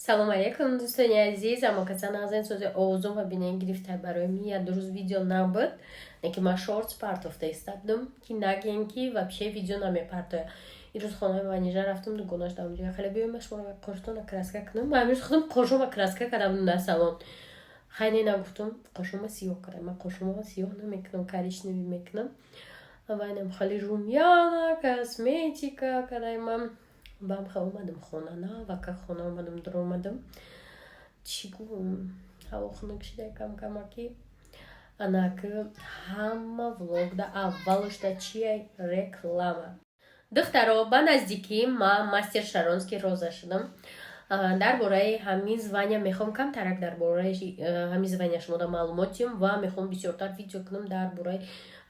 салом алейкум дӯстони азиз, амокаса назен сози овузум ва бинен гирифта барои ми я дуруз видео набуд, неки ма шортс партофта истадум ки наген ки вообще видео намепартоя. ирӯз хонаи ванижа рафтум дугонаш дамҷоя хеле биём шумо қоштона краска кунам. Ма амирӯз худам қошума краска кардам дар салон. Хайне нагуфтум қошума сиёҳ кардам. Ма қошума сиёҳ намекунам, коричневӣ мекунам. Вайнам хали румяна, косметика караймам. Бам ха омадам хона на вака хона омадам дар омадам. Чигу ҳаво хунук шида камаки. Анак ҳама влогда аввалошда чия реклама. Духтаро ба наздикӣ ма мастер Шаронский роза шудам. дар бораи ҳамин звания мехом камтарак дар бораи ҳамин звания шумода маълумот диём ва мехом бисёртар видео кунам дар бораи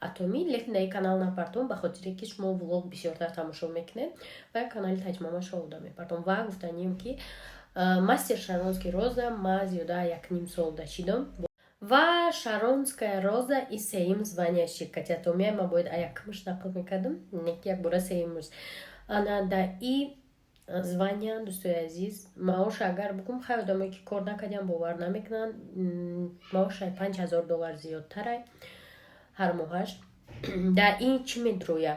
атомӣ, лекин дар канал напартом ба хотире ки шумо влог бисёртар тамошо мекунед ва канали таҷмама шоҳуда мепартом ва гуфтанием ки мастер Шаронский роза ма зиёда 1,5 сол дашидам ва Шаронская роза и сеим звания ширкати атомия ма бояд аякмаш нақл мекардам, неки як бора сеимш ана да и звания дӯстои азиз маош агар бигум хай одамое ки кор накардиам бовар намекунанд маошай $5,000 зиёдтарай ҳар моҳаш. Да ин чӣ медроя?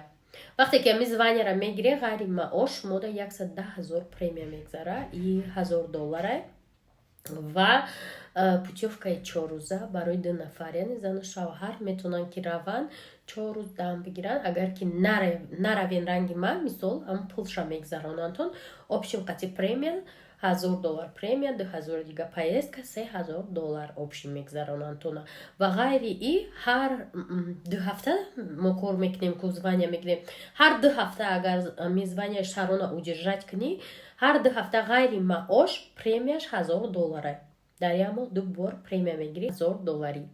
Вақте ки ҳамин званияра мегирӣ ғайри маош шумода 110,000 премия мегзара и $1,000 ва путёвкаи 4 рӯза барои 2 нафар, яъне зану шавҳар метавонанд ки раванд 4 рӯз дам бигиранд. Агар ки наравен ранги ма мисол ам пулша мегзаронантон общим қати премия $1,000 премия, 2,000 дига поездка, $3,000 общим мегзаронантона. Ва ғайри и ҳар 2 ҳафта мо кор мекунем ку звания мегирем. Ҳар 2 ҳафта агар мезвания Шарона удержать кунӣ, ҳар 2 ҳафта ғайри маош премияш $1,000. дар ямо 2 бор премия мегирӣ $1,000.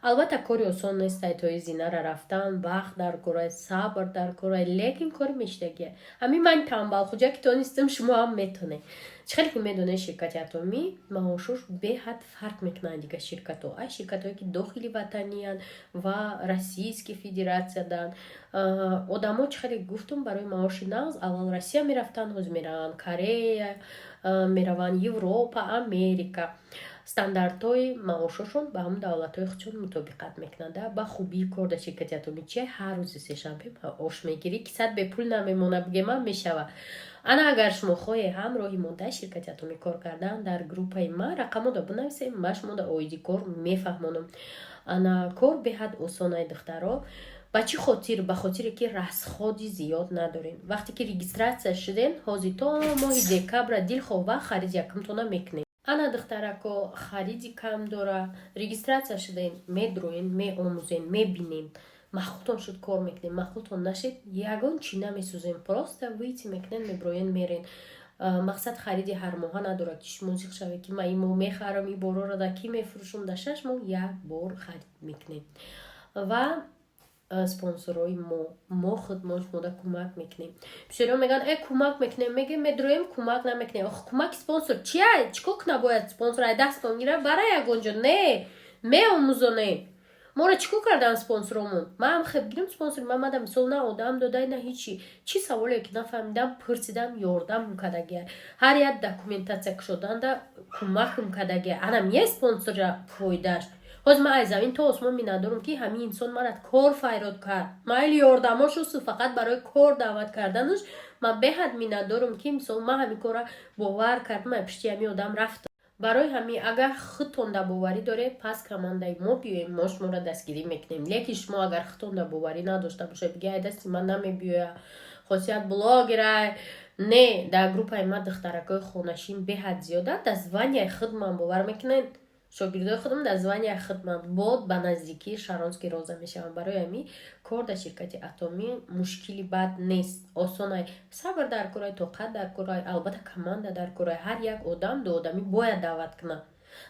албатта кори осон нест тайтои зинара рафтан, вақт дар корай, сабр дар корай, лекин кори мештагия. Ҳамин ман тамбал хуҷа ки тонистам шумо ҳам метонед. чӣ хеле ки медонед ширкати атомӣ маошош беҳад фарқ мекунанд дига ширкатҳо. Ай ширкатҳое ки дохили ватаниянд ва Российский Федератсиядан одамо чӣ хеле гуфтум барои маоши нағз аввал Россия мерафтанд, ҳозир мераванд Корея, мераванд Европа, Америка. стандартҳои маошошон ба ҳам давлатҳои худшон мутобиқат мекунанд. ба хубии кор дар ширкати атомӣ чия ҳар рӯзи сешанбе маош мегирӣ ки сад бепул намемона бигема мешава. ана агар шумо хоҳе ҳамроҳи мо дар ширкати атомӣ кор кардан дар группаи ма рақамода бинависем, ма шумода оиди кор мефаҳмонам. ана кор беҳад осон ай духтаро. ба чӣ хотир? Ба хотире ки расходи зиёд надорем. вақте ки регистратсия шудем ҳозир то моҳи декабра дилхоҳ ва харид якумтона мекунем. ана духтарако хариди кам дора, регистратсия шудем, медроем, меомӯзем, мебинем. махлутон шуд кор мекунем, махлутон нашид ягон чӣ намесӯзем, просто вийти мекунем, меброен мерен. мақсад хариди ҳар моҳа надорад ки шумо зиқ шавед ки ма имо мехарам и борора да ки мефурӯшам. да 6 моҳ як бор харид мекунем ва спонсорҳои мо худмо шумода кӯмак мекунем. бисёриҳо мегӯянд кӯмак мекунем, мегӯем медроем кӯмак намекунем. ох кӯмаки спонсор чия? чӣ кор набояд спонсор ай дастон гира барай ягонҷо не меомӯзонем. мора чӣ кор кардан спонсоромон? ман ҳам хеб гирем спонсори ман мада мисол на одам додай на ҳичи чӣ саволе ки нафаҳмидам пурсидам ёрдам мкадагия ҳар як документатсия кушоданда кӯмак мкадагия ана мия спонсора фоидаш. ҳозир ман аз замин то осмон миннатдорам ки ҳамин инсон манат кор файрод кард. майли ёрдамошусу фақат барои кор даъват карданаш ман беҳад миннатдорам ки мисол ман ҳамин кора бовар кардам аз пишти ҳамин одам рафтам. барои ҳамин агар худтон дабоварӣ доред пас командаи мо биёед, мо шуморо дастгирӣ мекунем. лекин шумо агар худтон дабоварӣ надошта бошед биге ай дасти ман намебиёя хосият блогерай не. дар группаи ман духтаракои хонашин беҳад зиёда дар званияи худ ман бовар мекунед шогирдои худам дар званияи хидмат бод ба наздикии Шаронский роза мешаванд. барои ҳамин кор дар ширкати атомӣ мушкили бад нест, осонай. сабр дар корай, тоқат дар корай, албатта команда дар корай. ҳар як одам ду одамӣ бояд даъват кунад.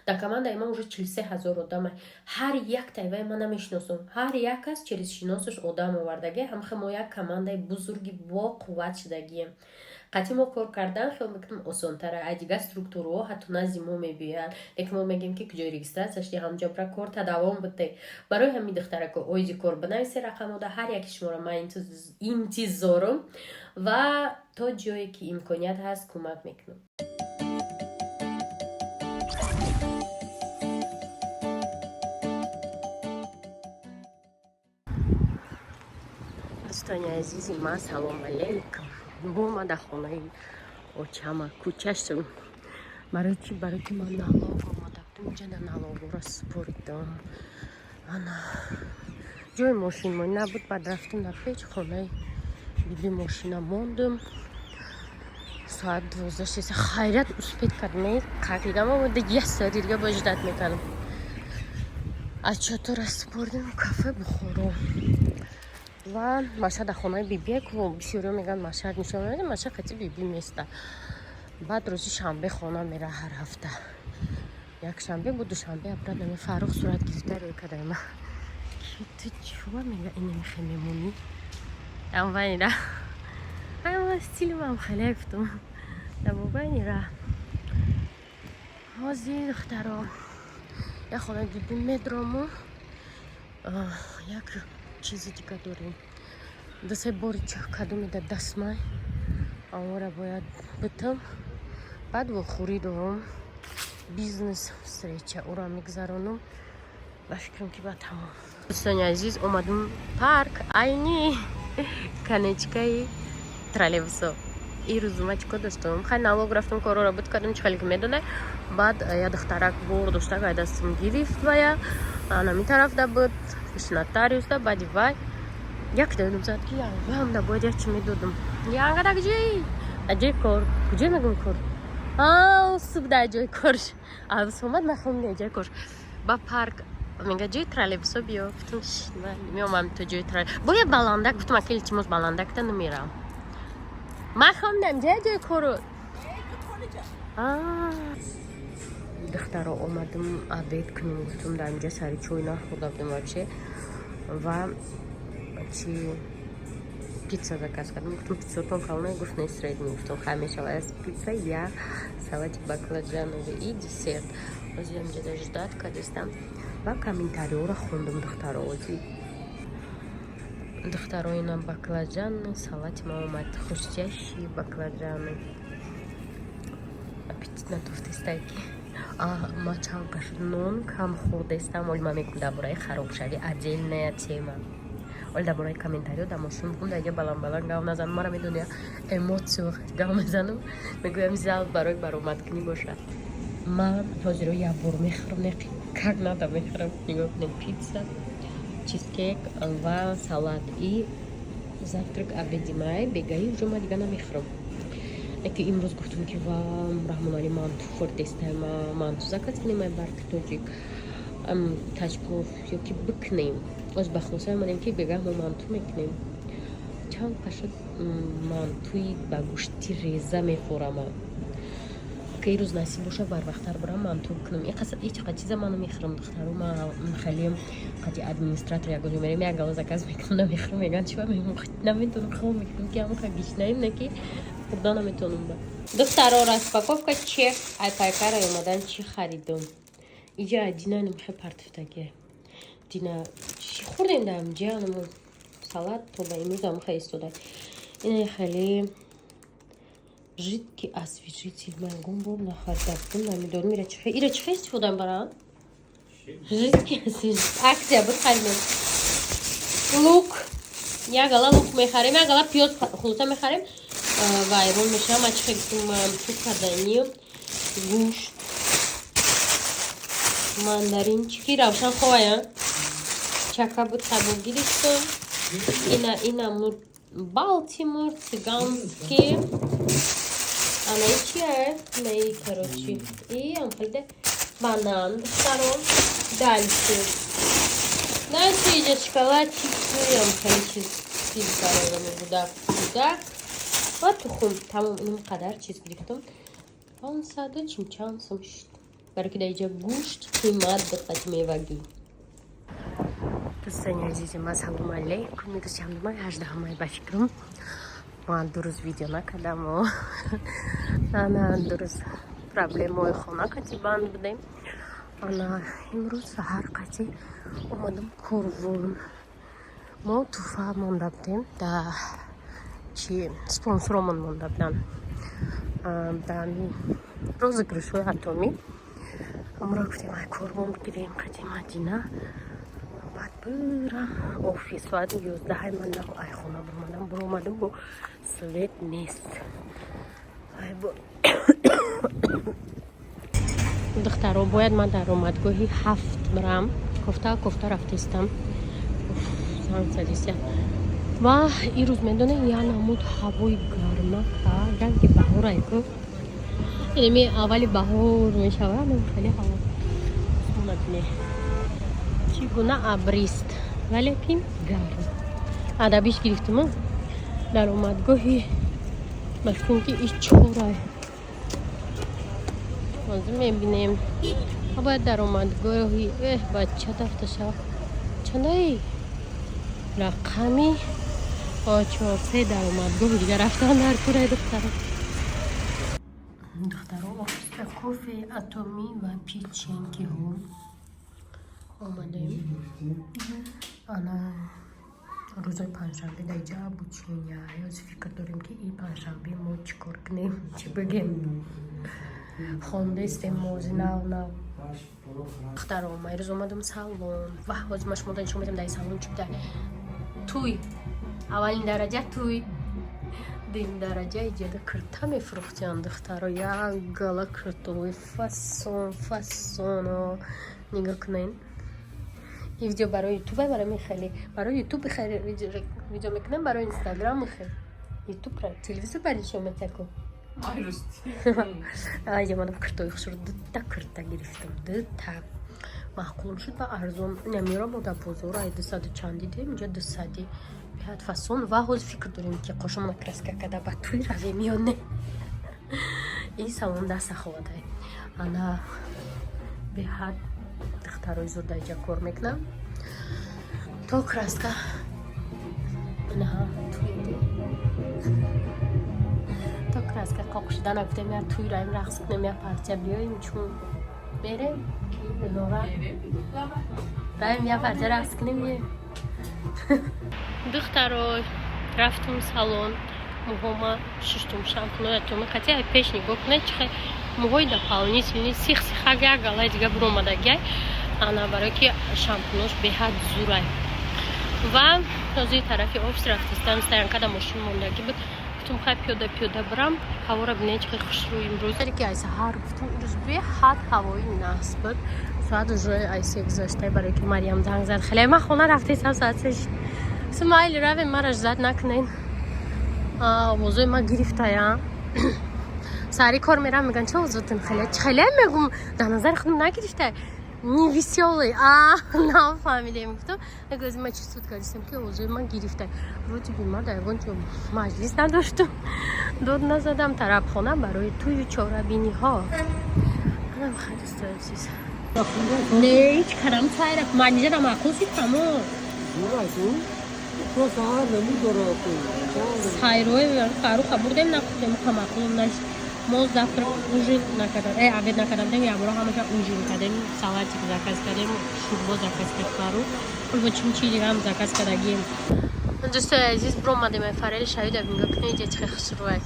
дар командаи ман уже 43,000 одамай. ҳар як тайваи ман намешиносам. ҳар як кас через шиносаш одам овардаги. ҳамха мо як командаи бузурги боқувват шудагием. қатъи мо кор кардан хел мекунем осонтара. ай дига структураҳо ҳатто назди мо мебиёянд, лекин мо мегӯем ки куҷои регистратсия шуди ҳамҷо бара корта давом бите. барои ҳамин духтарако оиди кор бинависе рақамода ҳар яки шуморо ман интизорам ва то ҷое ки имконият ҳаст кӯмак мекунам. دوستان عزیزی من سلام علیکم با ما در خانه اوچما کوچه‌شون برای که من نالاب آمدم اینجا در نالاب را سپردم انا جای ماشین من نبود بعد رفتم در پیچ خانه بیبی ماشین موندم ساعت 12 خیرت اسپید کردم قاقیدم و دیگه 1 ساعت دیگه بجدت میکنم از چطور سپردم کافه بخورم و مشهد در خانه بیبیه که بسیاری میگن مشهد نشون میده مشهد خیلی بیبی نیسته بعد روزی شنبه خانه میره هر هفته یک شنبه بود 2 شنبه ابرد نمی فاروق صورت گرفته رو کردم که تو چوه میگه اینه میخواه میمونی اما بانی را اما استیلی من خیلی افتم اما بانی را حاضی دخترها یک خانه بیبی میدرامو یک چیزی دیگه داریم 2-3 بار کدومی در دستمای اما را باید بتم بعد و خوریدم بیزنس سریچه او را میگذرانم و فکرم که با تمام دوستان عزیز اومدم پارک اینی کنچکای ترالیوسو این روز اومد چکا داشتم خیلی نالوگ رفتم کارو را بود کردم چه خیلی که میدونه بعد یا دخترک برد داشته که دستم گرفت و یا انا می طرف ده بود پیشنهادتاریوس ده بعدی وای یک دادم زد که یا هم ده باید یک چی میدادم یا انگه ده کجای کار کجای میگم کار صبح در جای کارش عوض اومد نخوام جای کارش با پارک میگه جای ترالیوسو بیا گفتم میامم تو جای ترالیوسو باید بلندک گفتم اکیل چیموز بلندک تا نمیرم من خوام جای کارو دختر رو اومدم عبید کنیم گفتم در اینجا سری چوی نخورده بودم وچه و چی پیتزا заказ کردم گفتم پیتزا تون خواهونه گفت نه سریدمی گفتم хمیشه از پیتزا یا салат баклажановый и десерт возле اینجا در ждать کردستم و комментарий را خوندم دختر اینم баклажан салат ما اومد хрустящий баклажаны аппетитно тофты стейки ما چند قشر نون کم خوردستم ولی من میگم درباره خراب شوی отдельная тема ولی درباره کامنتاریو در ماشین بگم دیگه بلند گام نزن ما را میدونی اموتسیو گام میزنم میگویم زیاد برای برآمد کنی باشه من حاضر رو یک بار میخورم نه کاک نده میخورم نگاه کنیم پیتزا چیزکیک و سالاد ای завтрак обедимай бегаю уже ما دیگه نمیخورم که امروز گفتم که вам رحمانانی манту фордестаем манту заказ کنیم барктоджик тачков یکی بکنیم از بخواسته منیم که بگم ما مانتو میکنیم چند قشد مانتوی با گوشتی ریزه میخورم که این روز نصیب باشه بر وقتر برم مانتو بکنم این قصد ایچ قد چیزا منو میخورم دخترو ما خیلیم قدی ادمینستراتور یک گوزی میریم یک گاز زکاز میکنم نمیخورم میگن چیوا نمیتونم خواه میکنم که همون خواهد گیشناییم نکی خورده نمیتونم با دخترو распаковка чек айпайкара اومدن چی خریدم اینجا دینا نمیخواه پرتفتگه دینا چی خوردیم دارم جانمون سالاد تو با امروز هم خیلی استوده این خیلی жидкий освежитель من گم نخورده بودم نمیدونم میره چه خیلی ایره چه خیلی استفادم برام жидкий освежитель акция بود خیلی لوک یا گلا لوک میخریم یا گلا پیاز خلوطه میخریم وایرون میشه ما چه خیلی تو کردنیم گوشت мандаринчики равшан ховая чака буд қабул гирифтам инам балтимор цыганский ана чия наи короче и амфалде банан старон дальше идет шоколадчик амфали чиз карадам буда ва тухм тамом ин қадар чиз гирифтам 500 чимчам сумшт برای که اینجا گوشت قیمت دقت میوگی دوستان عزیز من سلام علیکم میگوشم من 18 مای بفکرم من دو روز ویدیو نکردم و انا دو روز پرابلم های خانه کتی بند بودیم انا امروز سهر کتی اومدم کورون ما توفا مانده بودیم در چی سپانسرامون مانده بودن در розыгрыш اتمی امرا گفتیم ای کورون بگیریم قدیم مدینه بعد برم آفیس ساعت 11 من نخو ای خونه برمادم با سلیت نیست ای با دخترها باید من در اومدگاهی 7 برم کفته رفتیستم و این روز میدونه یه نمود هوای گرمه که رنگ بهار ایکو اینمی اولی بهار میشوه من خیلی هوا سمت چگونه ابریست ولی پیم گرم ادبیش گرفتم در اومدگاهی بلکن که این چهاره بازم میبینیم باید در اومدگاهی بچه دفتشه چندایی رقمی با 4 در اومدگاه دیگه رفتن در کوره دخترها آفیس کافه اتمی و پیچینکی هم آمدیم انا روزای پنجشنبه در اینجا بودیم یا از فکر داریم که این پنجشنبه ما چیکار کنیم چی بگیم خونده استیم موزی نو دخترها ما روز اومدم سالون و از مش مدن شما میتونم در این سالون چی بده توی اولین درجه توی دیم درجه ایجاد کرتا میفروختن دخترها یا گالا کرتوی فاسون و نگاه کنین این ویدیو برای یوتیوب برای میخیلی برای یوتیوب بخیلی ویدیو میکنم برای اینستاگرام میخیلی یوتیوب را تلویزیون برای شما میتکو اینجا من کرتوی خسرو دوتا کرتا گرفتم دوتا معقول شد و ارزون نمیرم در بازار ای 200 چندی دیم اینجا 200 بیاد فاسون و حوز فکر داریم که قشمون کرسکه کده با توی روی میونه این سالون دست خواهده انا بیاد دخترای زور در اینجا کار میکنم تو کرسکه نه توی تو کرسکه قاق شدن اگه میاد توی رایم رقص کنم میاد پرچه بیاییم چون بریم رایم میاد پرچه رقص کنیم دخترای رفتم سالن موهاما ششتم شامپوناتوم хотя ای پیش نگاه کنه چه موهای дополнительный сих-сихага галай دیگه برامدگی انا برای که شامپونش به حد زوره و از این طرفی آفیس رفتم ستانکادا ماشین موندگی بود گفتم خواهی پیاده برم هوا را بینه چه خوش روی امروز که ایسا هر گفتم امروز به حد هوایی نحس بود ساعت جوی ایسی گذاشته برای که مریم زنگ زد خیلی من خونه رفتیستم ساعتش سمایل روی مرا زد نکنین وضوی ما گرفته یا سری کار میرم میگن چه وضوتون خیلی میگم در نظر خودم نگرفته не веселый نه فهمیدم گفتم اگه از ما چی سود کردیم که وضوی ما گرفته روزی بیمار در اون چون مجلس نداشتم داد نزدم طرف خونه برای توی چهار بینی ها من خیلی استرسیز نه هیچ کارم سایرک منیجر معقول شد تمام تو سهار نمی‌داره سایروی کارو خبر دیم نکنیم کمکون نش موز دفتر اوجی نکردم عقد نکردم دیم یا برای همه جا اوجی کردیم سواتی که زکاس کردیم شوربا زکاس کردیم و چون چیزی هم زکاس کردیم دوستای عزیز برام مادیم فرال شاید میگه که چه خسروه